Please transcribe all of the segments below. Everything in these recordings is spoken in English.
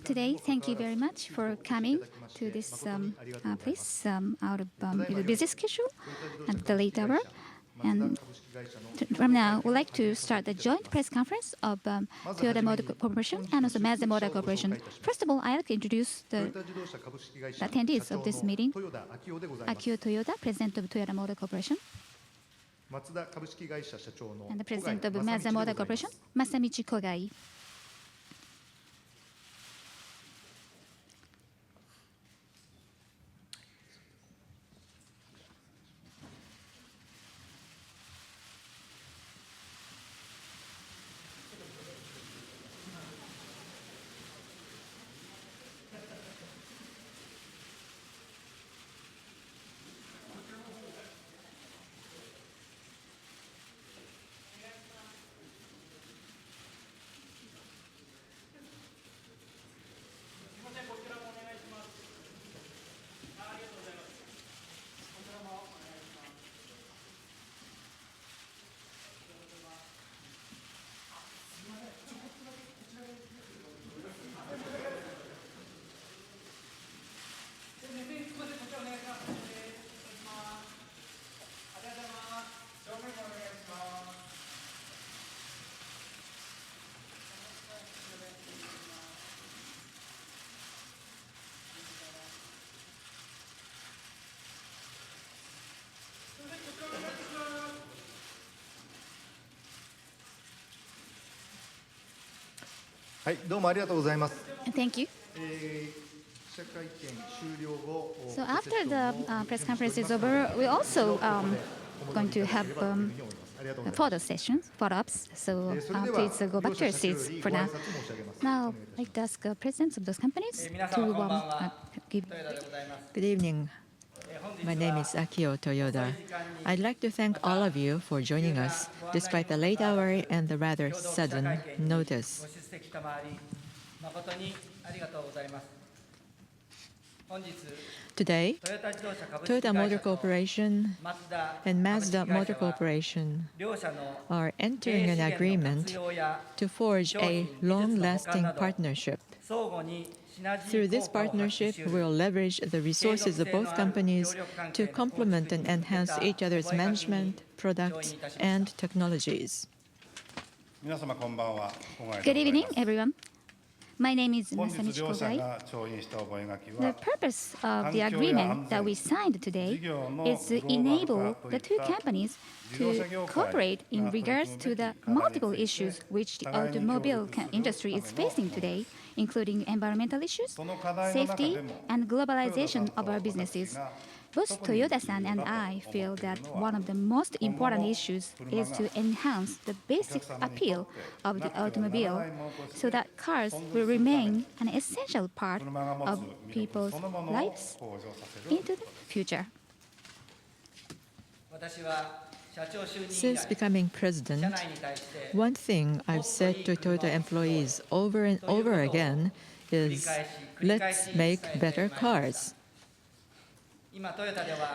Today, thank you very much for coming to this place out of your busy schedule at the late hour. And from now, we'd like to start the joint press conference of Toyota Motor Corporation and also Mazda Motor Corporation. First of all, I'd like to introduce the attendees of this meeting. Akio Toyoda, President of Toyota Motor Corporation. And the President of Mazda Motor Corporation, Masamichi Kogai. Thank you. So after the press conference is over, we're also going to have photo sessions, photo-ups. So please go back to your seats for now. Now, I'd like to ask presidents of those companies to give. Good evening. My name is Akio Toyoda. I'd like to thank all of you for joining us, despite the late hour and the rather sudden notice. Today, Toyota Motor Corporation and Mazda Motor Corporation are entering an agreement to forge a long-lasting partnership. Through this partnership, we will leverage the resources of both companies to complement and enhance each other's management, products, and technologies. Good evening, everyone. My name is Masamichi Kogai. The purpose of the agreement that we signed today is to enable the two companies to cooperate in regards to the multiple issues which the automobile industry is facing today, including environmental issues, safety, and globalization of our businesses. Both Toyoda-san and I feel that one of the most important issues is to enhance the basic appeal of the automobile so that cars will remain an essential part of people's lives into the future. Since becoming president, one thing I've said to Toyota employees over and over again is, let's make better cars.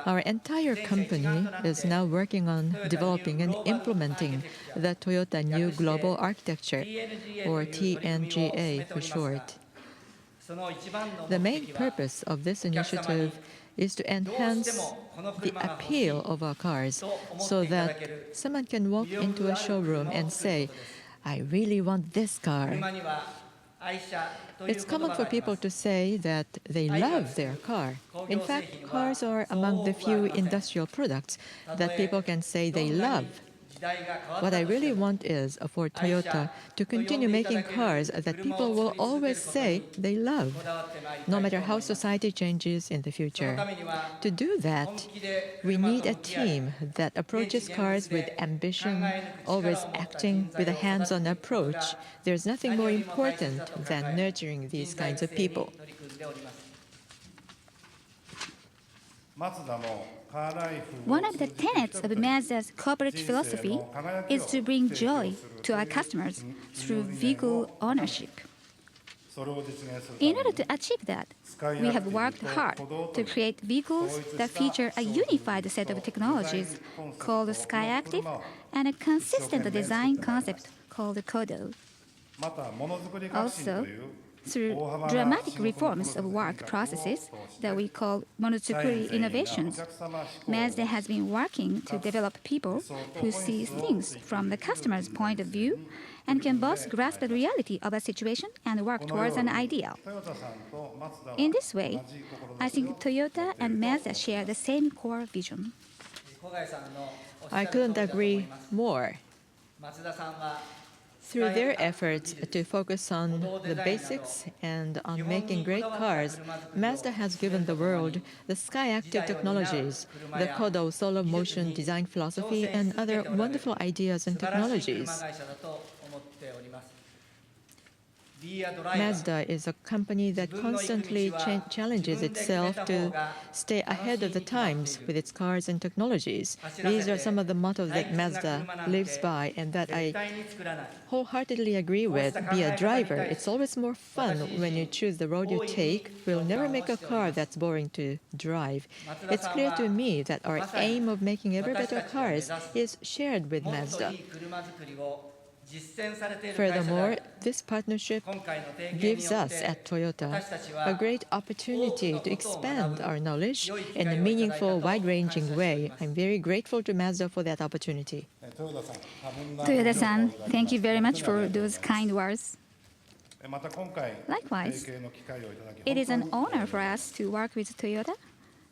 Our entire company is now working on developing and implementing the Toyota New Global Architecture, or TNGA for short. The main purpose of this initiative is to enhance the appeal of our cars so that someone can walk into a showroom and say, I really want this car. It's common for people to say that they love their car. In fact, cars are among the few industrial products that people can say they love. What I really want is for Toyota to continue making cars that people will always say they love, no matter how society changes in the future. To do that, we need a team that approaches cars with ambition, always acting with a hands-on approach. There's nothing more important than nurturing these kinds of people. One of the tenets of Mazda's corporate philosophy is to bring joy to our customers through vehicle ownership. In order to achieve that, we have worked hard to create vehicles that feature a unified set of technologies called SkyActiv and a consistent design concept called Kodo. Also, through dramatic reforms of work processes that we call monozukuri innovations, Mazda has been working to develop people who see things from the customer's point of view and can both grasp the reality of a situation and work towards an ideal. In this way, I think Toyota and Mazda share the same core vision. I couldn't agree more. Through their efforts to focus on the basics and on making great cars, Mazda has given the world the sky-active technologies, the Kodo solo motion design philosophy, and other wonderful ideas and technologies. Mazda is a company that constantly challenges itself to stay ahead of the times with its cars and technologies. These are some of the mottos that Mazda lives by and that I wholeheartedly agree with. Be a driver. It's always more fun when you choose the road you take. We'll never make a car that's boring to drive. It's clear to me that our aim of making ever better cars is shared with Mazda. Furthermore, this partnership gives us at Toyota a great opportunity to expand our knowledge in a meaningful, wide-ranging way. I'm very grateful to Mazda for that opportunity. Toyoda-san, thank you very much for those kind words. Likewise, it is an honor for us to work with Toyota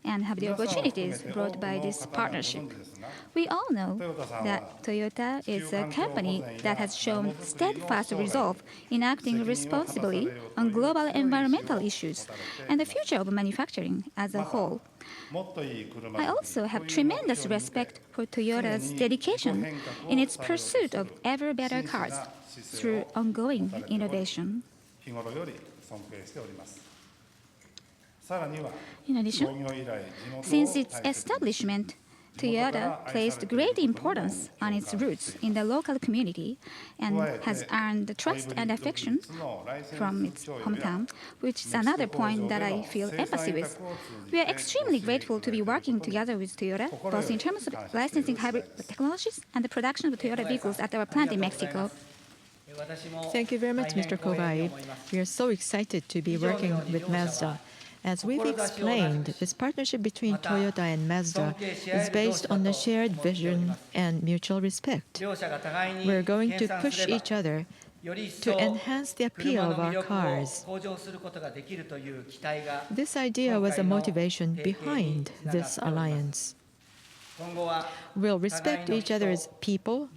and have the opportunities brought by this partnership. We all know that Toyota is a company that has shown steadfast resolve in acting responsibly on global environmental issues and the future of manufacturing as a whole. I also have tremendous respect for Toyota's dedication in its pursuit of ever better cars through ongoing innovation. In addition, since its establishment, Toyota placed great importance on its roots in the local community and has earned the trust and affection from its hometown, which is another point that I feel empathy with. We are extremely grateful to be working together with Toyota, both in terms of licensing hybrid technologies and the production of Toyota vehicles at our plant in Mexico. Thank you very much, Mr. Kogai. We are so excited to be working with Mazda. As we've explained, this partnership between Toyota and Mazda is based on a shared vision and mutual respect. We're going to push each other to enhance the appeal of our cars. This idea was the motivation behind this alliance. We'll respect each other's people,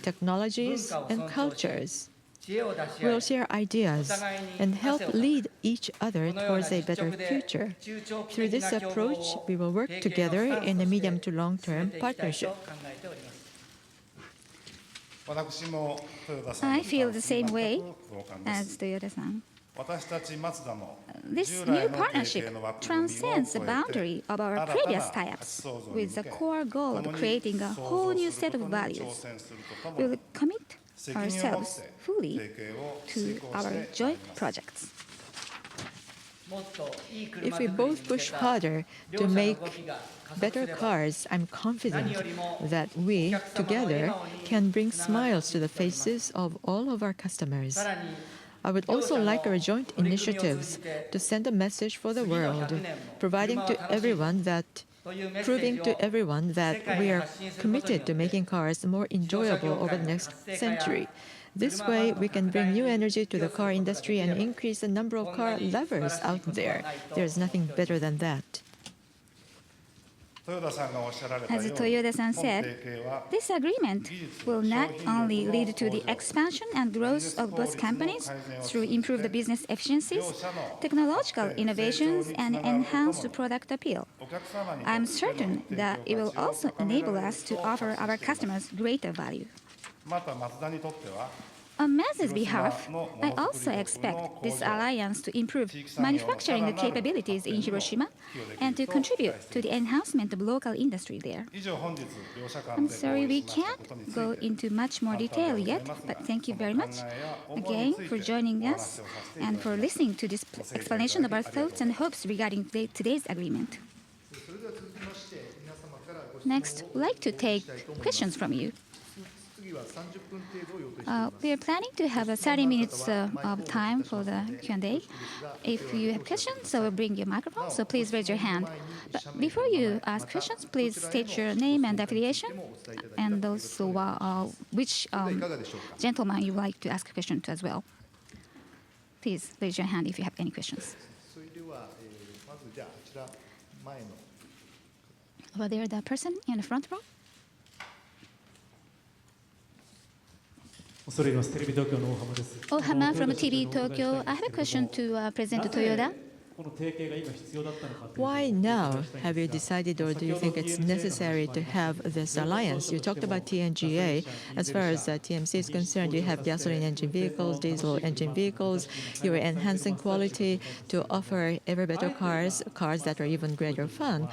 technologies, and cultures. We'll share ideas and help lead each other towards a better future. Through this approach, we will work together in a medium to long-term partnership. I feel the same way as Toyota-san. This new partnership transcends the boundary of our previous tie-ups with the core goal of creating a whole new set of values. We will commit ourselves fully to our joint projects. If we both push harder to make better cars, I'm confident that we, together, can bring smiles to the faces of all of our customers. I would also like our joint initiatives to send a message for the world, proving to everyone that we are committed to making cars more enjoyable over the next century. This way, we can bring new energy to the car industry and increase the number of car lovers out there. There's nothing better than that. As Toyoda-san said, this agreement will not only lead to the expansion and growth of both companies through improved business efficiencies, technological innovations, and enhanced product appeal. I'm certain that it will also enable us to offer our customers greater value. On Mazda's behalf, I also expect this alliance to improve manufacturing capabilities in Hiroshima and to contribute to the enhancement of local industry there. I'm sorry we can't go into much more detail yet, but thank you very much again for joining us and for listening to this explanation of our thoughts and hopes regarding today's agreement. Next, I'd like to take questions from you. We are planning to have 30 minutes of time for the Q&A. If you have questions, I will bring your microphone, so please raise your hand. But before you ask questions, please state your name and affiliation, and also which gentleman you would like to ask a question to as well. Please raise your hand if you have any questions. Over there, the person in the front row. Ohama from TV Tokyo. I have a question to President Toyoda. Why now have you decided, or do you think it's necessary to have this alliance? You talked about TNGA. As far as TMC is concerned, you have gasoline engine vehicles, diesel engine vehicles. You are enhancing quality to offer ever better cars, cars that are even greater fun.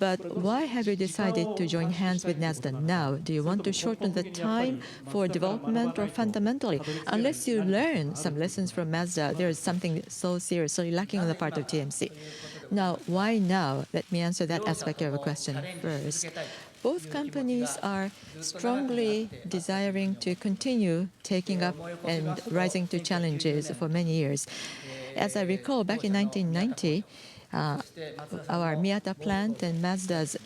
But why have you decided to join hands with Mazda now? Do you want to shorten the time for development, or fundamentally, unless you learn some lessons from Mazda, there is something so seriously lacking on the part of TMC? Now, why now? Let me answer that aspect of the question first. Both companies are strongly desiring to continue taking up and rising to challenges for many years. As I recall, back in 1990, our Miyata plant and Mazda's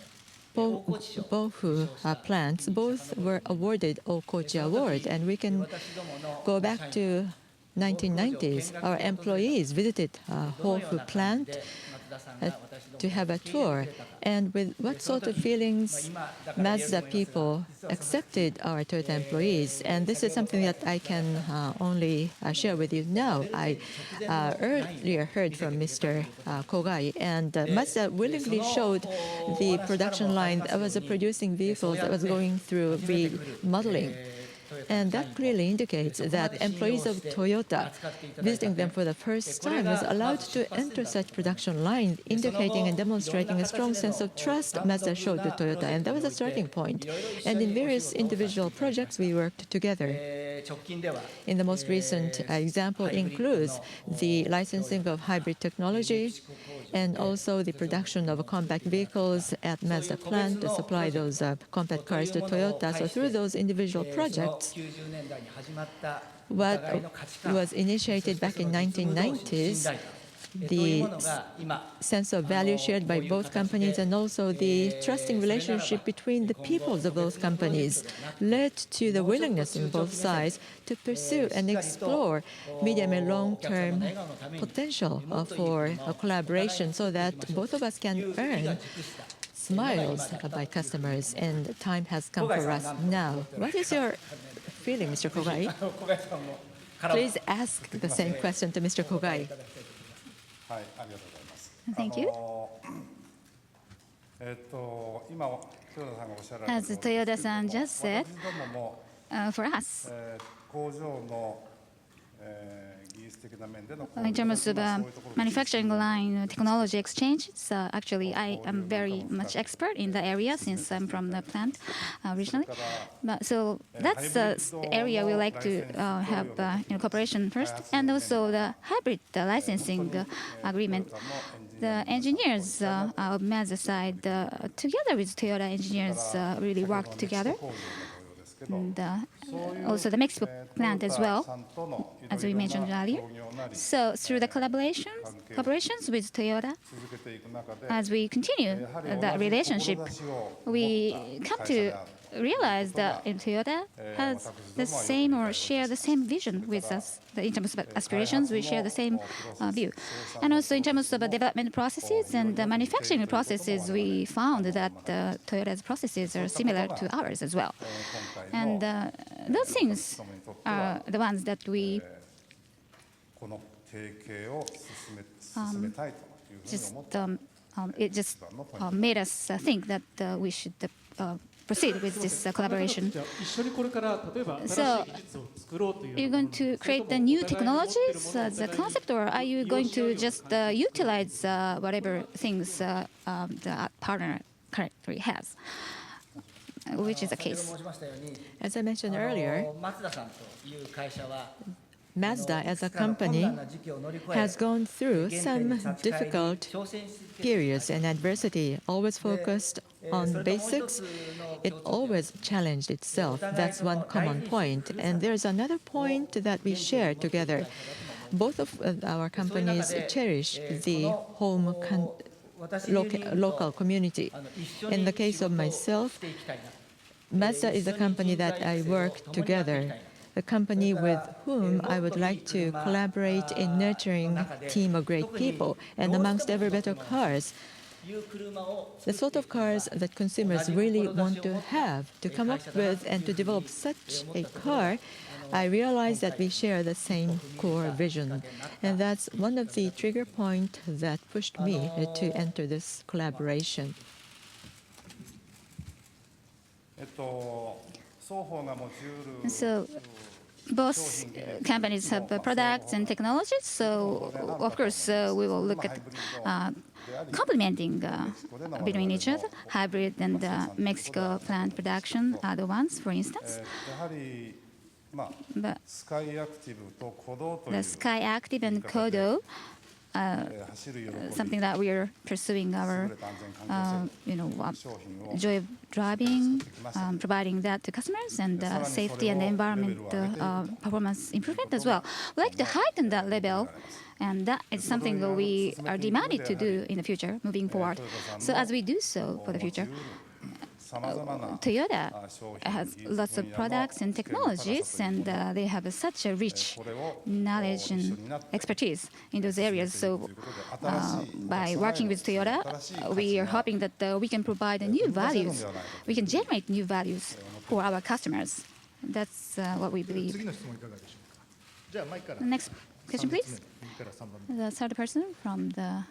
Bofu plants both were awarded Okochi Award, and we can go back to 1990s. Our employees visited Bofu plant to have a tour, and with what sort of feelings Mazda people accepted our Toyota employees. And this is something that I can only share with you now. I earlier heard from Mr. Kogai, and Mazda willingly showed the production line that was producing vehicles that was going through remodeling. And that clearly indicates that employees of Toyota, visiting them for the first time, was allowed to enter such production line, indicating and demonstrating a strong sense of trust Mazda showed to Toyota. And that was a starting point. And in various individual projects, we worked together. In the most recent example includes the licensing of hybrid technology, and also the production of compact vehicles at Mazda plant to supply those compact cars to Toyota. So through those individual projects, what was initiated back in 1990s, the sense of value shared by both companies and also the trusting relationship between the peoples of both companies led to the willingness on both sides to pursue and explore medium and long-term potential for a collaboration so that both of us can earn smiles by customers, and the time has come for us now. What is your feeling, Mr. Kogai? Please ask the same question to Mr. Kogai. Thank you. As Toyoda-san just said, for us, in terms of manufacturing line technology exchange, actually I am very much expert in the area since I'm from the plant originally. So that's the area we like to have cooperation first, and also the hybrid licensing agreement. The engineers of Mazda side, together with Toyota engineers, really worked together. And also the Mexico plant as well, as we mentioned earlier. So through the collaborations with Toyota, as we continue that relationship, we come to realize that Toyota has the same or share the same vision with us. In terms of aspirations, we share the same view. And also in terms of development processes and manufacturing processes, we found that Toyota's processes are similar to ours as well. And those things are the ones that we it just made us think that we should proceed with this collaboration. So, you're going to create the new technologies as a concept, or are you going to just utilize whatever things the partner currently has? Which is the case. As I mentioned earlier, Mazda as a company has gone through some difficult periods and adversity, always focused on basics it always challenged itself. That's one common point. And there's another point that we share together. Both of our companies cherish the local community. In the case of myself, Mazda is a company that I work together, a company with whom I would like to collaborate in nurturing a team of great people. And amongst ever better cars, the sort of cars that consumers really want to have, to come up with and to develop such a car, I realize that we share the same core vision. And that's one of the trigger points that pushed me to enter this collaboration. So both companies have products and technologies. So of course, we will look at complementing between each other. Hybrid and Mexico plant production are the ones, for instance. But the Sky Active and Kodo, something that we are pursuing our, joy of driving, providing that to customers, and safety and environment performance improvement as well. We like to heighten that level, and that is something that we are demanded to do in the future, moving forward. So as we do so for the future, Toyota has lots of products and technologies, and they have such a rich knowledge and expertise in those areas. So by working with Toyota, we are hoping that we can provide new values. We can generate new values for our customers. That's what we believe. Next question, please. The third person from the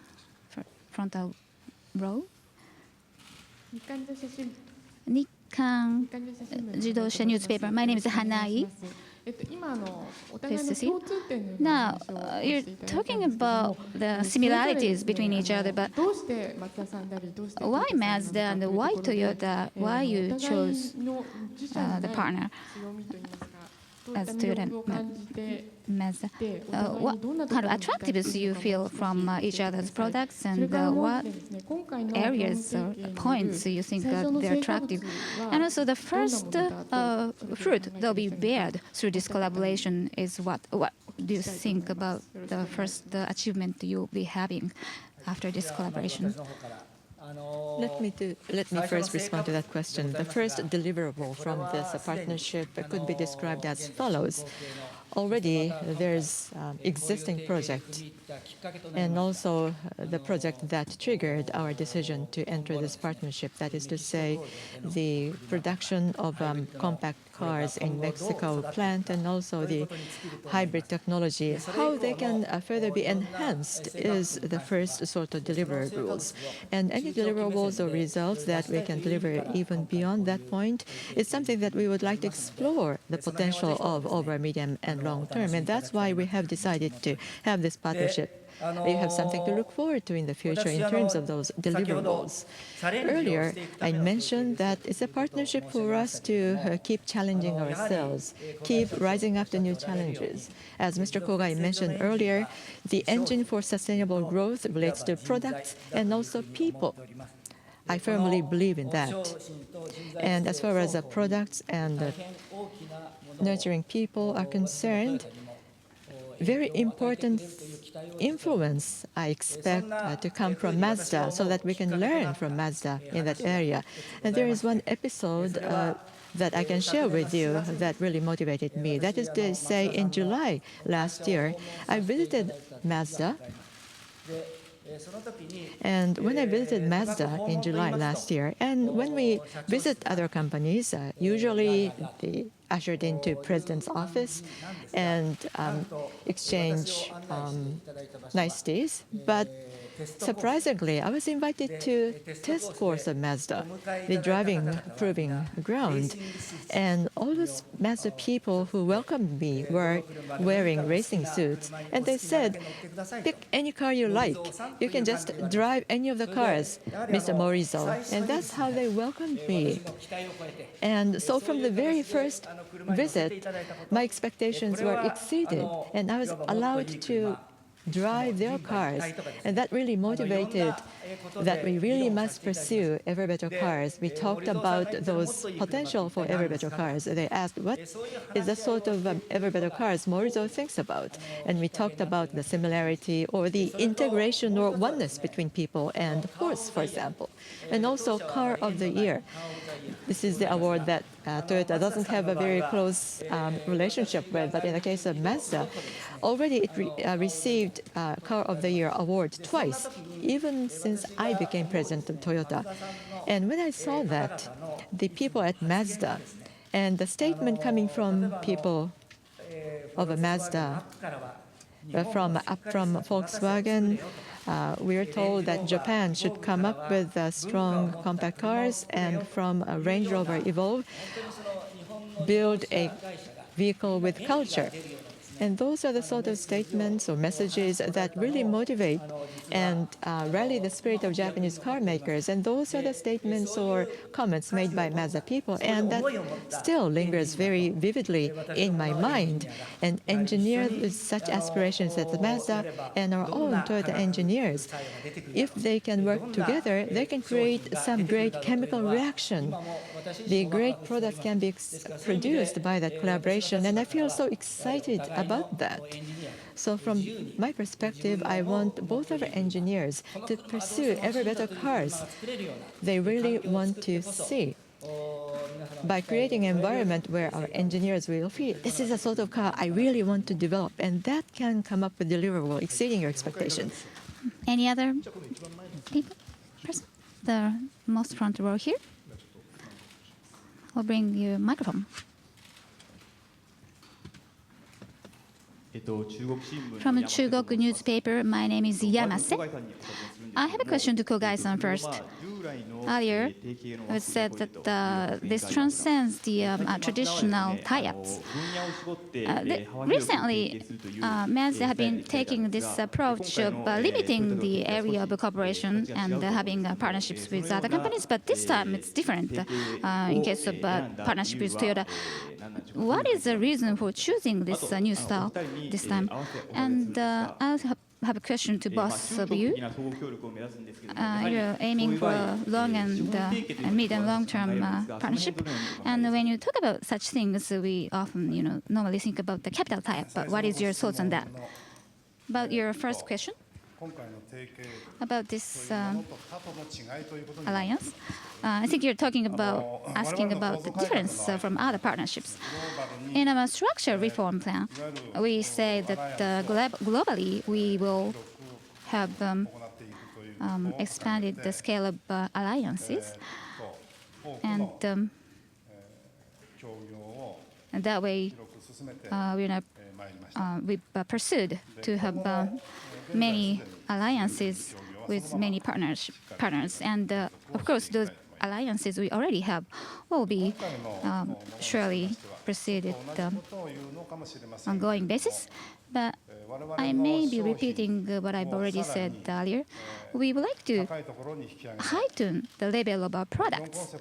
frontal row. Nikkan Jidosha newspaper. My name is Hanai. Please to see. Now, you're talking about the similarities between each other, but why Mazda and why Toyota? Why you chose the partner as Toyota and Mazda? What kind of attractiveness you feel from each other's products, and what areas or points you think they're attractive? And also the first fruit that will be bared through this collaboration is what? What do you think about the first achievement you'll be having after this collaboration? Let me first respond to that question. The first deliverable from this partnership could be described as follows. Already, there's existing project, and also the project that triggered our decision to enter this partnership. That is to say, the production of compact cars in Mexico plant, and also the hybrid technology. How they can further be enhanced is the first sort of deliverables. And any deliverables or results that we can deliver even beyond that point is something that we would like to explore the potential of over medium and long term. And that's why we have decided to have this partnership. You have something to look forward to in the future in terms of those deliverables. Earlier, I mentioned that it's a partnership for us to keep challenging ourselves, keep rising up to new challenges. As Mr. Kogai mentioned earlier, the engine for sustainable growth relates to products and also people. I firmly believe in that. And as far as the products and nurturing people are concerned, very important influence I expect to come from Mazda, so that we can learn from Mazda in that area. And there is one episode that I can share with you that really motivated me. That is to say, in July last year, I visited Mazda. And when I visited Mazda in July last year, and when we visit other companies, usually they ushered into president's office and exchange niceties. But surprisingly, I was invited to test course of Mazda, the driving proving ground. And all those Mazda people who welcomed me were wearing racing suits. And they said, pick any car you like. You can just drive any of the cars, Mr. Morizo. And that's how they welcomed me. And so from the very first visit, my expectations were exceeded. And I was allowed to drive their cars. And that really motivated that we really must pursue ever better cars. We talked about those potential for ever better cars. They asked, what is the sort of ever better cars Morizo thinks about? And we talked about the similarity or the integration or oneness between people and horse, for example. And also Car of the Year. This is the award that Toyota doesn't have a very close relationship with, but in the case of Mazda, already it received Car of the Year award twice, even since I became president of Toyota. And when I saw that, the people at Mazda, and the statement coming from people of a Mazda, from Volkswagen, we are told that Japan should come up with strong compact cars, and from Range Rover Evolve, build a vehicle with culture. And those are the sort of statements or messages that really motivate and rally the spirit of Japanese car makers. And those are the statements or comments made by Mazda people. And that still lingers very vividly in my mind. And engineers with such aspirations as Mazda and our own Toyota engineers, if they can work together, they can create some great chemical reaction. The great products can be produced by that collaboration. And I feel so excited about that. So from my perspective, I want both of our engineers to pursue ever better cars they really want to see, by creating an environment where our engineers will feel, this is a sort of car I really want to develop, and that can come up with deliverable exceeding your expectations. Any other people? Person? The most front row here. I'll bring you a microphone. From a Chugok newspaper, my name is Yamase. I have a question to Kogai-san first. Earlier, it said that this transcends the traditional tie-ups. Recently, Mazda have been taking this approach of limiting the area of cooperation and having partnerships with other companies, but this time it's different in case of partnership with Toyota. What is the reason for choosing this new style this time? And I'll have a question to both of you. You're aiming for long and mid and long-term partnership. And when you talk about such things, we often, normally think about the capital type. But what is your thoughts on that? About your first question, about this alliance. I think you're asking about the difference from other partnerships. In our structure reform plan, we say that globally we will have expanded the scale of alliances, and that way we've pursued to have many alliances with many partners, and of course those alliances we already have will be surely proceeded on ongoing basis. But I may be repeating what I've already said earlier. We would like to heighten the level of our products.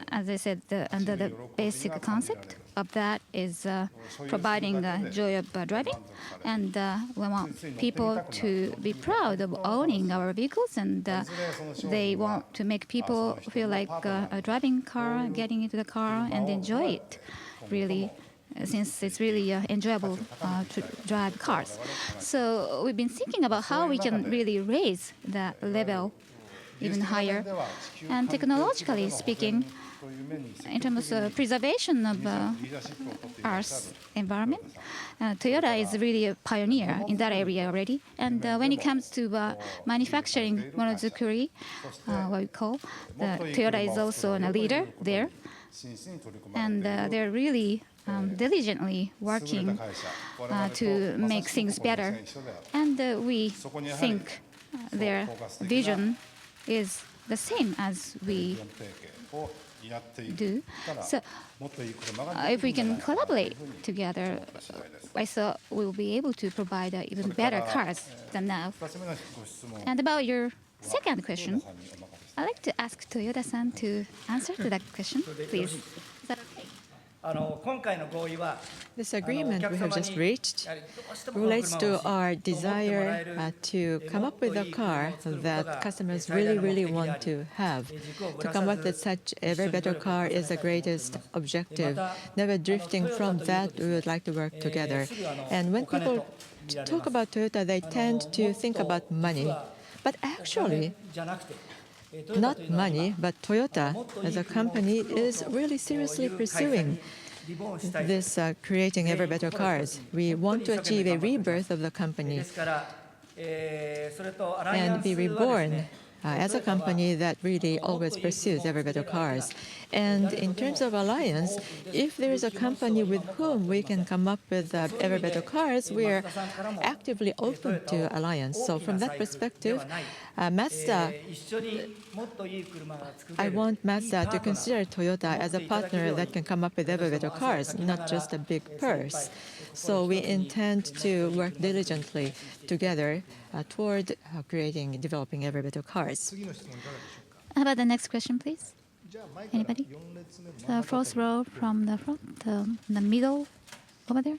As I said, under the basic concept of that is providing the joy of driving, and we want people to be proud of owning our vehicles, and they want to make people feel like a driving car, getting into the car and enjoy it, really, since it's really enjoyable to drive cars. So we've been thinking about how we can really raise that level even higher. And technologically speaking, in terms of preservation of Earth's environment, Toyota is really a pioneer in that area already. And when it comes to manufacturing monozukuri, what we call, Toyota is also a leader there. And they're really diligently working to make things better. And we think their vision is the same as we do. So if we can collaborate together, I thought we'll be able to provide even better cars than now. And about your second question, I'd like to ask Toyoda-san to answer to that question, please. Is that okay? This agreement we have just reached relates to our desire to come up with a car that customers really, really want to have. To come up with such a very better car is the greatest objective. Never drifting from that, we would like to work together. And when people talk about Toyota, they tend to think about money. But actually, not money, but Toyota as a company is really seriously pursuing this creating ever better cars. We want to achieve a rebirth of the company and be reborn as a company that really always pursues ever better cars. And in terms of alliance, if there is a company with whom we can come up with ever better cars, we are actively open to alliance. So from that perspective, Mazda, I want Mazda to consider Toyota as a partner that can come up with ever better cars, not just a big purse. So we intend to work diligently together toward developing ever better cars. How about the next question, please? Anybody? The first row from the front, the middle, over there.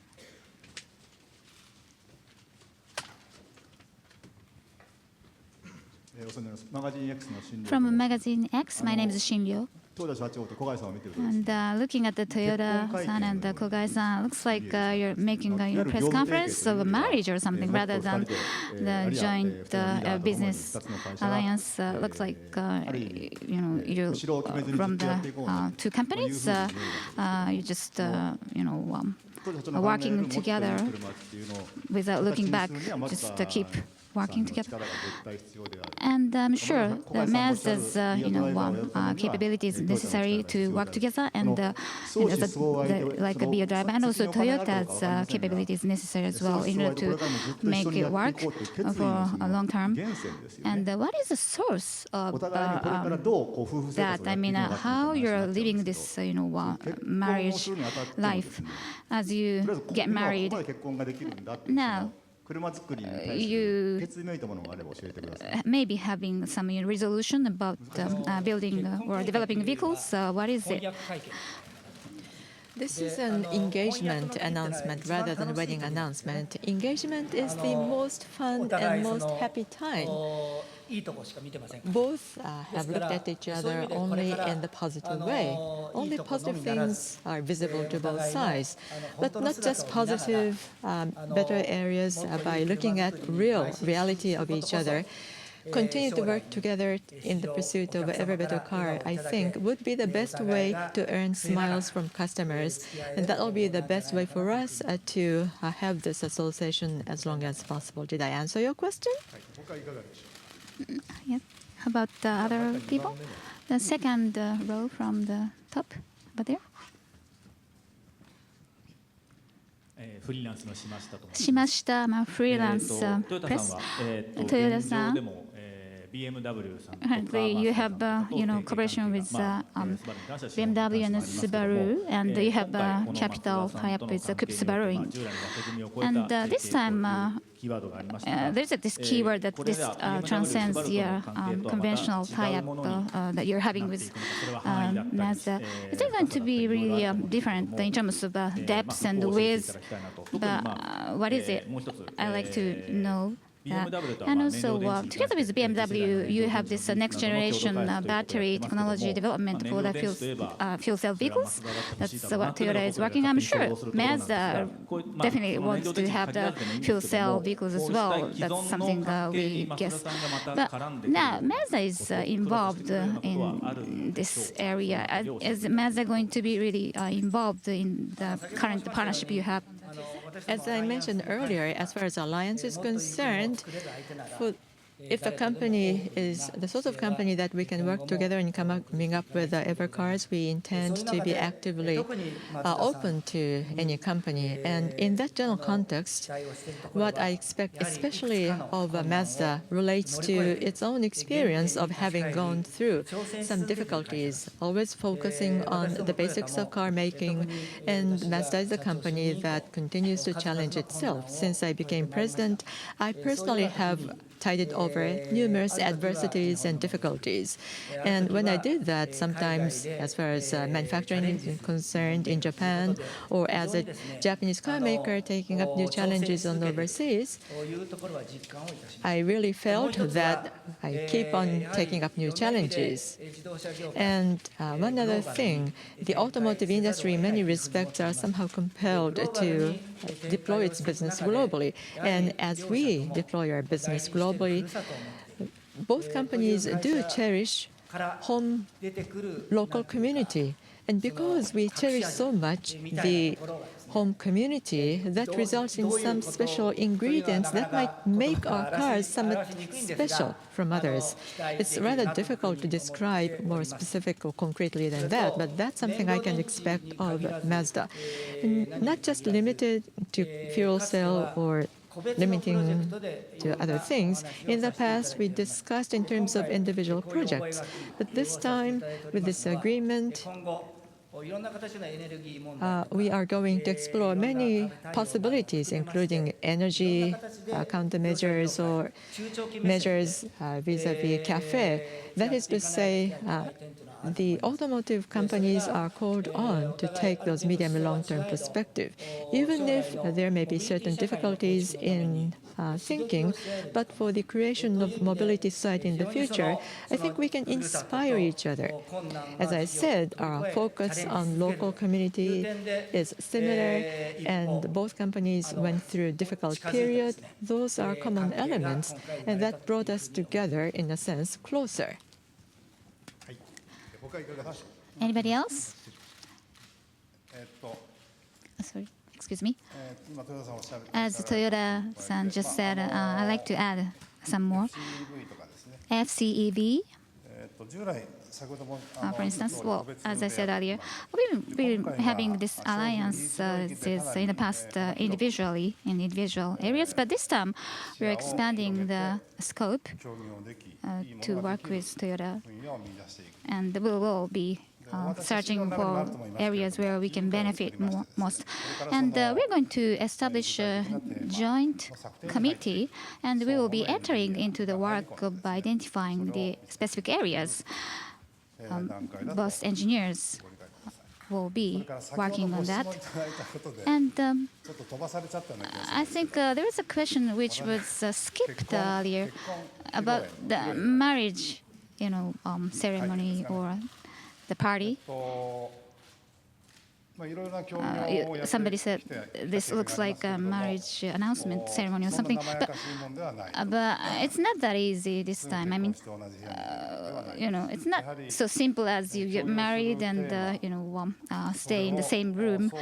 From Magazine X, my name is Shinryo. And looking at the Toyota-san and the Kogai-san, looks like you're making a press conference of a marriage or something rather than the joint business alliance. Looks like you're from the two companies. You just working together without looking back, just to keep working together. And I'm sure that Mazda's capabilities necessary to work together, and like be a driver, and also Toyota's capabilities necessary as well in order to make it work for a long term. And what is the source of that? I mean, how you're living this marriage life as you get married now? You may be having some resolution about building or developing vehicles. What is it? This is an engagement announcement rather than a wedding announcement. Engagement is the most fun and most happy time. Both have looked at each other only in the positive way. Only positive things are visible to both sides, but not just positive, better areas by looking at reality of each other. Continue to work together in the pursuit of an ever better car, I think, would be the best way to earn smiles from customers. And that will be the best way for us to have this association as long as possible. Did I answer your question? Yeah. How about the other people? The second row from the top, over there. しました。フリーランスプレス。トヨタさん。Currently, you have cooperation with BMW and Subaru, and you have capital tie-up with Subaru. And this time, there's this keyword that this transcends the conventional tie-up that you're having with Mazda. Is it going to be really different in terms of depth and width? But what is it? I'd like to know. And also, together with BMW, you have this next generation battery technology development for the fuel cell vehicles. That's what Toyota is working on. I'm sure Mazda definitely wants to have the fuel cell vehicles as well. That's something we guess. But now Mazda is involved in this area. Is Mazda going to be really involved in the current partnership you have? As I mentioned earlier, as far as alliance is concerned, if the company is the sort of company that we can work together and coming up with ever cars, we intend to be actively open to any company. And in that general context, what I expect, especially of Mazda, relates to its own experience of having gone through some difficulties, always focusing on the basics of car making. And Mazda is a company that continues to challenge itself. Since I became president, I personally have tided over numerous adversities and difficulties. And when I did that, sometimes as far as manufacturing is concerned in Japan, or as a Japanese car maker taking up new challenges on overseas, I really felt that I keep on taking up new challenges. And one other thing, the automotive industry in many respects are somehow compelled to deploy its business globally. And as we deploy our business globally, both companies do cherish home local community. And because we cherish so much the home community, that results in some special ingredients that might make our cars somewhat special from others. It's rather difficult to describe more specific or concretely than that, but that's something I can expect of Mazda. And not just limited to fuel cell or limiting to other things. In the past, we discussed in terms of individual projects. But this time, with this agreement, we are going to explore many possibilities, including energy countermeasures or measures vis-à-vis CAFE. That is to say, the automotive companies are called on to take those medium and long-term perspective, even if there may be certain difficulties in thinking. But for the creation of mobility society in the future, I think we can inspire each other. As I said, our focus on local community is similar, and both companies went through a difficult period. Those are common elements, and that brought us together, in a sense, closer. Anybody else? Sorry, excuse me. As Toyota-san just said, I'd like to add some more. FCEV, for instance, well, as I said earlier, we've been having this alliance in the past individually in individual areas, but this time we're expanding the scope to work with Toyota, and we will be searching for areas where we can benefit most. And we're going to establish a joint committee, and we will be entering into the work of identifying the specific areas. Both engineers will be working on that. And I think there was a question which was skipped earlier about the marriage, ceremony or the party. Somebody said this looks like a marriage announcement ceremony or something, but it's not that easy this time. I mean, it's not so simple as you get married and stay in the same room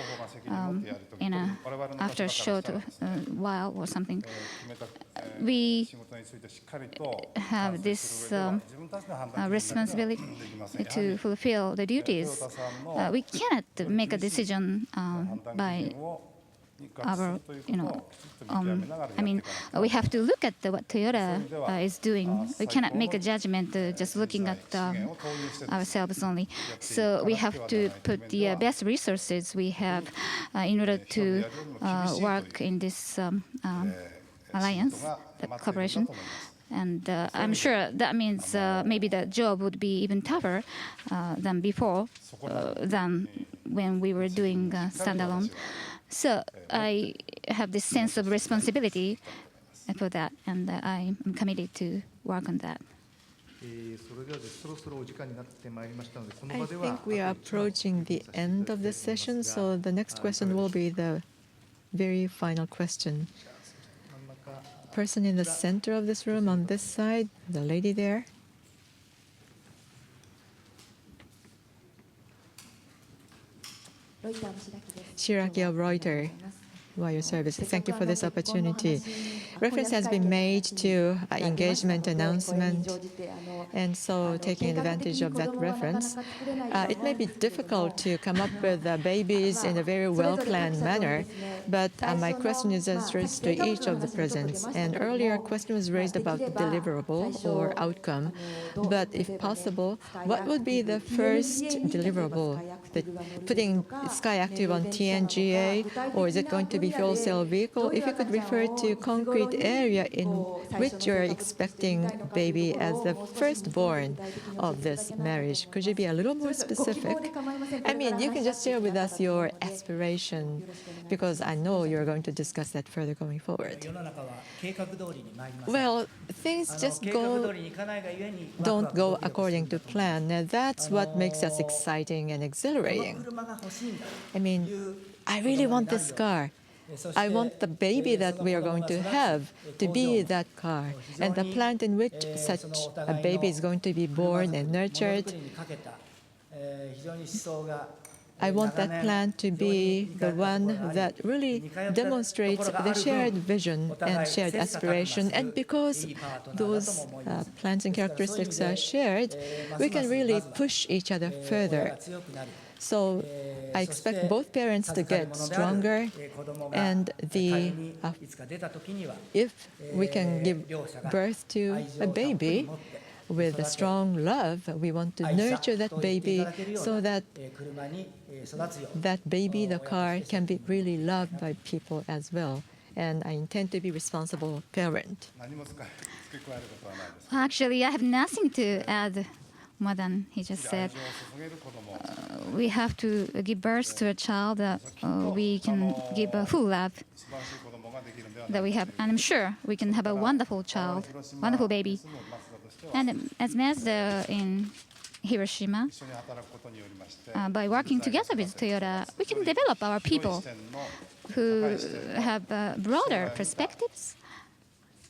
after a short while or something. We have this responsibility to fulfill the duties. We cannot make a decision by our, we have to look at what Toyota is doing. We cannot make a judgment just looking at ourselves only. So we have to put the best resources we have in order to work in this alliance, cooperation. And I'm sure that means maybe the job would be even tougher than before, than when we were doing standalone. So I have this sense of responsibility for that, and I'm committed to work on that. I think we are approaching the end of the session, so the next question will be the very final question. Person in the center of this room on this side, the lady there. Shiraki of Reuters, Wire Service. Thank you for this opportunity. Reference has been made to engagement announcement, and so taking advantage of that reference, it may be difficult to come up with babies in a very well-planned manner, but my question is addressed to each of the presents. And earlier, a question was raised about the deliverable or outcome, but if possible, what would be the first deliverable? Putting Skyactiv on TNGA, or is it going to be fuel cell vehicle? If you could refer to concrete specific area in which you're expecting baby as the firstborn of this marriage? Could you be a little more specific? I mean, you can just share with us your aspiration, because I know you're going to discuss that further going forward. Well, things just don't go according to plan. Now, that's what makes us exciting and exhilarating. I mean, I really want this car. I want the baby that we are going to have to be that car, and the plant in which such a baby is going to be born and nurtured. I want that plant to be the one that really demonstrates the shared vision and shared aspiration. And because those plants and characteristics are shared, we can really push each other further. So I expect both parents to get stronger, and if we can give birth to a baby with a strong love, we want to nurture that baby so that that baby, the car, can be really loved by people as well. And I intend to be responsible parent. Actually, I have nothing to add more than he just said. We have to give birth to a child that we can give a full love that we have. And I'm sure we can have a wonderful child, wonderful baby. And as Mazda in Hiroshima, by working together with Toyota, we can develop our people who have broader perspectives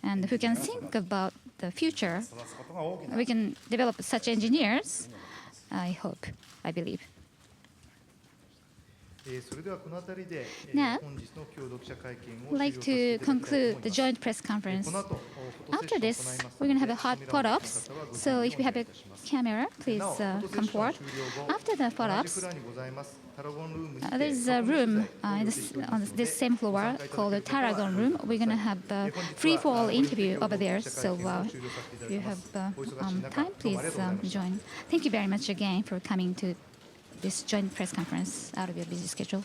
and who can think about the future. We can develop such engineers, I hope, I believe. Now, I'd like to conclude the joint press conference. After this, we're going to have a hot photo-ops. So if you have a camera, please come forward. After the photo-ops, there's a room on this same floor called the Tarragon Room. We're going to have a free-for-all interview over there. So if you have time, please join. Thank you very much again for coming to this joint press conference out of your busy schedule.